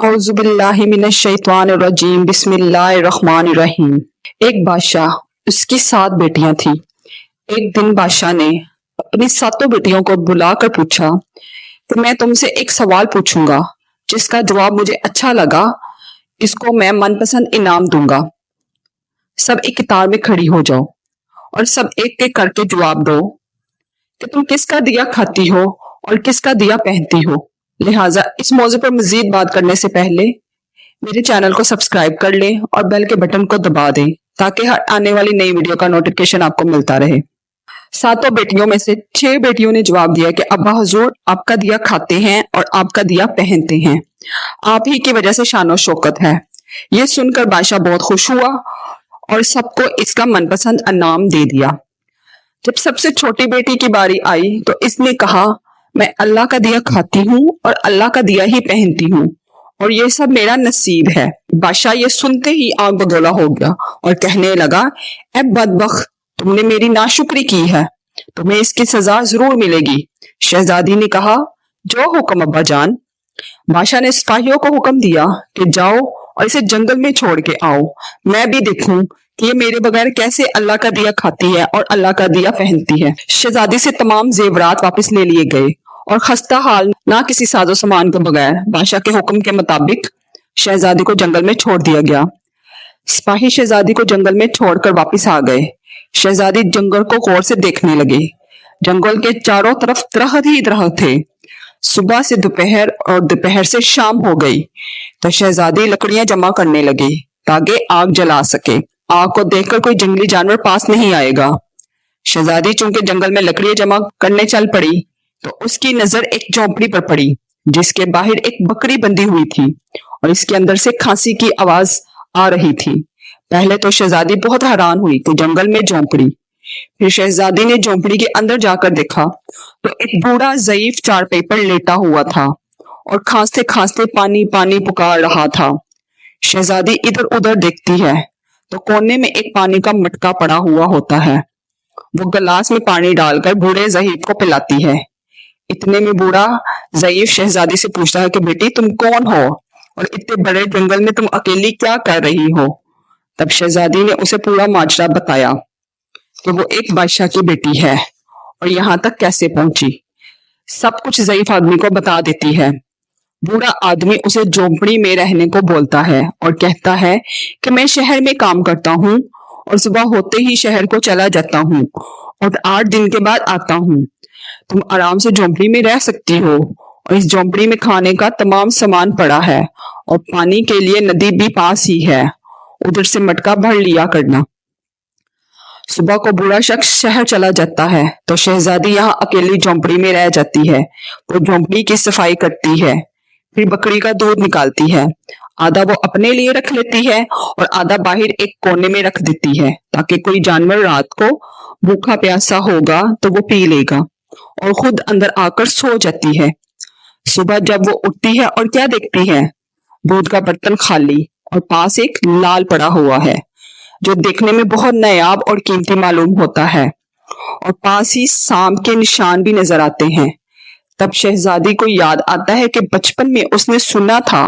औज़ु बिल्लाहि मिनश शैतानिर रजीम बिस्मिल्लाहिर रहमानिर रहीम। एक बादशाह, उसकी 7 बेटियां थी। एक दिन बादशाह ने अपनी सातों बेटियों को बुलाकर पूछा कि मैं तुमसे एक सवाल पूछूंगा, जिसका जवाब मुझे अच्छा लगा इसको मैं मनपसंद इनाम दूंगा। सब एक कतार में खड़ी हो जाओ और सब एक एक करके जवाब दो कि तुम किसका दिया खाती हो और किसका दिया पहनती हो। लिहाजा इस मौजू पर मजीद बात करने से पहले मेरे चैनल को सब्सक्राइब कर लें और बेल के बटन को दबा दें ताकि हर आने वाली नई वीडियो का नोटिफिकेशन आपको मिलता रहे। सातों बेटियों में से 6 बेटियों ने जवाब दिया कि अब्बा हुजूर, आपका दिया खाते हैं और आपका दिया पहनते हैं, आप ही की वजह से शान और शौकत है। ये सुनकर बादशाह बहुत खुश हुआ और सबको इसका मनपसंद इनाम दे दिया। जब सबसे छोटी बेटी की बारी आई तो इसने कहा, मैं अल्लाह का दिया खाती हूँ और अल्लाह का दिया ही पहनती हूँ और ये सब मेरा नसीब है। बादशाह ये सुनते ही आग बगोला हो गया और कहने लगा, ऐ बदबख्त, तुमने मेरी नाशुक्री की है, तुम्हें इसकी सजा जरूर मिलेगी। शहजादी ने कहा, जो हुक्म अब्बा जान। बादशाह ने सिपाहियों को हुक्म दिया कि जाओ और इसे जंगल में छोड़ के आओ, मैं भी देखूं कि ये मेरे बगैर कैसे अल्लाह का दिया खाती है और अल्लाह का दिया पहनती है। शहजादी से तमाम जेवरात वापस ले लिए गए और खस्ता हाल ना किसी साजो सामान के बगैर बादशाह के हुक्म के मुताबिक शहजादी को जंगल में छोड़ दिया गया। सिपाही शहजादी को जंगल में छोड़कर वापस आ गए। शहजादी जंगल को गौर से देखने लगे। जंगल के चारों तरफ दरख्त ही दरख्त थे। सुबह से दोपहर और दोपहर से शाम हो गई तो शहजादी लकड़ियां जमा करने लगे ताकि आग जला सके। आग को देखकर कोई जंगली जानवर पास नहीं आएगा। शहजादी चूंकि जंगल में लकड़ियां जमा करने चल पड़ी तो उसकी नजर एक झोंपड़ी पर पड़ी जिसके बाहर एक बकरी बंधी हुई थी और इसके अंदर से खांसी की आवाज आ रही थी। पहले तो शहजादी बहुत हैरान हुई कि जंगल में झोंपड़ी। फिर शहजादी ने झोंपड़ी के अंदर जाकर देखा तो एक बूढ़ा ज़ईफ चारपाई पर लेटा हुआ था और खांसते खांसते पानी पानी पुकार रहा था। शहजादी इधर उधर देखती है तो कोने में एक पानी का मटका पड़ा हुआ होता है। वो गिलास में पानी डालकर बूढ़े ज़ईफ को पिलाती है। इतने में बूढ़ा ज़ईफ शहजादी से पूछता है कि बेटी, तुम कौन हो और इतने बड़े जंगल में तुम अकेली क्या कर रही हो। तब शहजादी ने उसे पूरा माजरा बताया कि वो एक बादशाह की बेटी है और यहाँ तक कैसे पहुंची। सब कुछ ज़ईफ आदमी को बता देती है। बूढ़ा आदमी उसे झोंपड़ी में रहने को बोलता है और कहता है कि मैं शहर में काम करता हूँ और सुबह होते ही शहर को चला जाता हूँ और 8 दिन के बाद आता हूँ। तुम आराम से झोंपड़ी में रह सकती हो और इस झोंपड़ी में खाने का तमाम सामान पड़ा है और पानी के लिए नदी भी पास ही है, उधर से मटका भर लिया करना। सुबह को बूढ़ा शख्स शहर चला जाता है तो शहजादी यहाँ अकेली झोंपड़ी में रह जाती है। वो झोंपड़ी की सफाई करती है, फिर बकरी का दूध निकालती है। आधा वो अपने लिए रख लेती है और आधा बाहर एक कोने में रख देती है ताकि कोई जानवर रात को भूखा प्यासा होगा तो वो पी लेगा और खुद अंदर आकर सो जाती है। सुबह जब वो उठती है और क्या देखती है, दूध का बर्तन खाली और पास एक लाल पड़ा हुआ है जो देखने में बहुत नायाब और कीमती मालूम होता है और पास ही सांप के निशान भी नजर आते हैं। तब शहजादी को याद आता है कि बचपन में उसने सुना था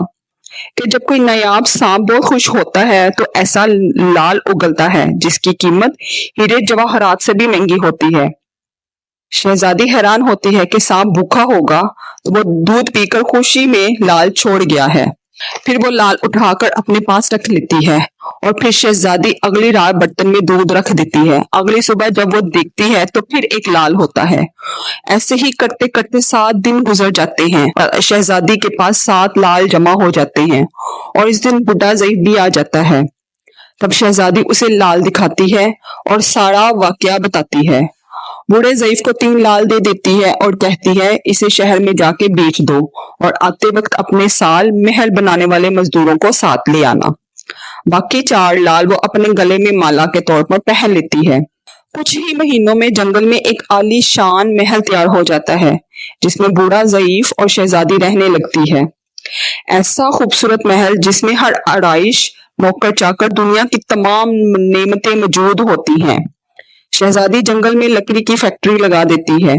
कि जब कोई नायाब सांप बहुत खुश होता है तो ऐसा लाल उगलता है जिसकी कीमत हीरे जवाहरात से भी महंगी होती है। शहजादी हैरान होती है कि सांप भूखा होगा तो वो दूध पीकर खुशी में लाल छोड़ गया है। फिर वो लाल उठाकर अपने पास रख लेती है और फिर शहजादी अगली रात बर्तन में दूध रख देती है। अगली सुबह जब वो देखती है तो फिर एक लाल होता है। ऐसे ही करते करते 7 दिन गुजर जाते हैं। शहजादी के पास 7 लाल जमा हो जाते हैं और इस दिन बूढ़ा ज़ईफ भी आ जाता है। तब शहजादी उसे लाल दिखाती है और सारा वाकया बताती है। बूढ़े ज़ईफ को 3 लाल दे देती है और कहती है, इसे शहर में जाके बेच दो और आते वक्त अपने साल महल बनाने वाले मजदूरों को साथ ले आना। बाकी 4 लाल वो अपने गले में माला के तौर पर पहन लेती है। कुछ ही महीनों में जंगल में एक आलीशान महल तैयार हो जाता है जिसमें बूढ़ा ज़ईफ और शहजादी रहने लगती है। ऐसा खूबसूरत महल जिसमें हर आराइश, नौकर चाकर, दुनिया की तमाम नेमतें मौजूद होती हैं। शहजादी जंगल में लकड़ी की फैक्ट्री लगा देती है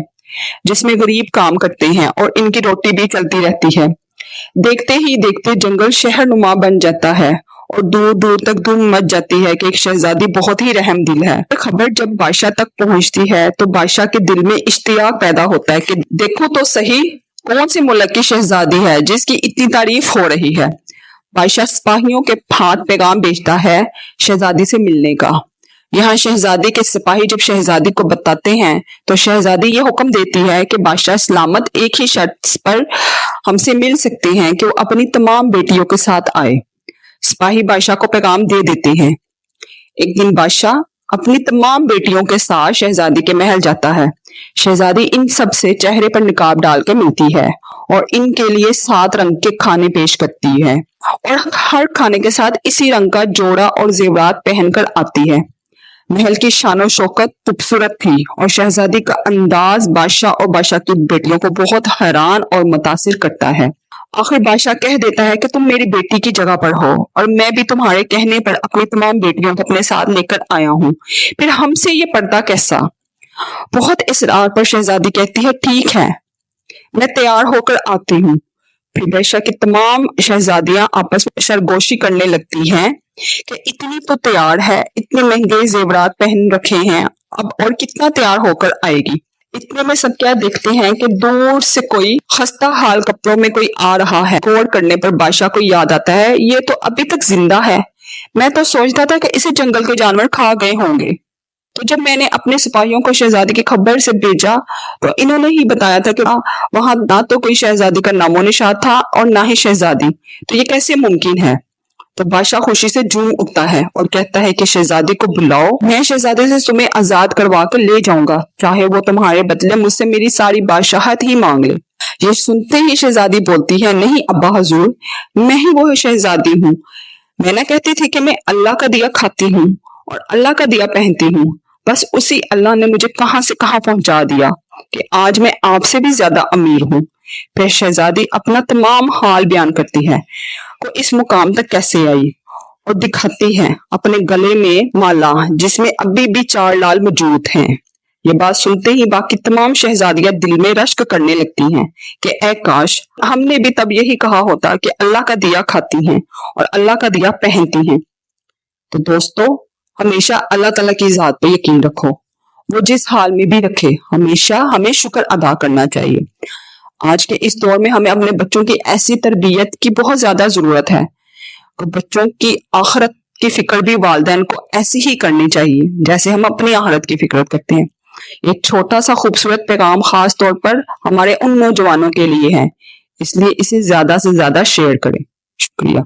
जिसमें गरीब काम करते हैं और इनकी रोटी भी चलती रहती है। देखते ही देखते जंगल शहर नुमा बन जाता है और दूर दूर तक धूम मच जाती है कि एक शहजादी बहुत ही रहम दिल है। खबर जब बादशाह तक पहुंचती है तो बादशाह के दिल में इश्तियाक पैदा होता है कि देखो तो सही कौन सी मुल्क की शहजादी है जिसकी इतनी तारीफ हो रही है। बादशाह सिपाहियों के हाथ पैगाम भेजता है शहजादी से मिलने का। यहाँ शहजादी के सिपाही जब शहजादी को बताते हैं तो शहजादी ये हुक्म देती है कि बादशाह सलामत एक ही शर्त पर हमसे मिल सकते हैं कि वो अपनी तमाम बेटियों के साथ आए। सिपाही बादशाह को पैगाम दे देते हैं। एक दिन बादशाह अपनी तमाम बेटियों के साथ शहजादी के महल जाता है। शहजादी इन सब से चेहरे पर निकाब डाल के मिलती है और इनके लिए 7 रंग के खाने पेश करती है और हर खाने के साथ इसी रंग का जोड़ा और जेवरात पहनकर आती है। महल की शानो शौकत खूबसूरत थी और शहजादी का अंदाज बादशाह और बादशाह की बेटियों को बहुत हैरान और मुतासिर करता है। आखिर बादशाह कह देता है कि तुम मेरी बेटी की जगह पर हो और मैं भी तुम्हारे कहने पर अपनी तमाम बेटियों को अपने साथ लेकर आया हूँ, फिर हमसे ये पर्दा कैसा। बहुत इसरार पर शहजादी कहती है ठीक है, मैं तैयार होकर आती हूँ। फिर बादशाह की तमाम शहजादियां आपस में सरगोशी करने लगती हैं कि इतनी तो तैयार है, इतने महंगे जेवरात पहन रखे हैं, अब और कितना तैयार होकर आएगी। इतने में सब क्या देखते हैं कि दूर से कोई खस्ता हाल कपड़ों में कोई आ रहा है। गौर करने पर बादशाह को याद आता है ये तो अभी तक जिंदा है, मैं तो सोचता था कि इसे जंगल के जानवर खा गए होंगे। तो जब मैंने अपने सिपाहियों को शहजादी की खबर से भेजा तो इन्होंने ही बताया था कि वहां ना तो कोई शहजादी का नामो निशान था और ना ही शहजादी, तो ये कैसे मुमकिन है। तो बादशाह खुशी से झूम उठता है और कहता है कि शहजादी को बुलाओ, मैं शहजादी से तुम्हें आजाद करवा कर ले जाऊंगा, चाहे वो तुम्हारे बदले मुझसे मेरी सारी बादशाहत ही मांग ले। ये सुनते ही शहजादी बोलती है नहीं अब्बा हजूर, मैं ही वो शहजादी हूँ। मैं ना कहती थी कि मैं अल्लाह का दिया खाती हूँ और अल्लाह का दिया पहनती हूँ, बस उसी अल्लाह ने मुझे कहां से कहां पहुंचा दिया कि आज मैं आपसे भी ज्यादा अमीर हूँ। फिर शहजादी अपना तमाम हाल बयान करती है को इस मुकाम तक कैसे आई और दिखाती है अपने गले में माला जिसमें अभी भी 4 लाल मौजूद हैं। ये बात सुनते ही बाकी तमाम शहजादियां दिल में रश्क करने लगती हैं कि ऐ काश हमने भी तब यही कहा होता कि अल्लाह का दिया खाती हैं और अल्लाह का दिया पहनती हैं। तो दोस्तों, हमेशा अल्लाह ताला की जात पे यकीन रखो, वो जिस हाल में भी रखे हमेशा हमें शुक्र अदा करना चाहिए। आज के इस दौर में हमें अपने बच्चों की ऐसी तरबियत की बहुत ज्यादा जरूरत है और बच्चों की आखिरत की फिक्र भी वालिदैन को ऐसी ही करनी चाहिए जैसे हम अपनी आखिरत की फिक्र करते हैं। एक छोटा सा खूबसूरत पैगाम खास तौर पर हमारे उन नौजवानों के लिए है, इसलिए इसे ज्यादा से ज्यादा शेयर करें। शुक्रिया।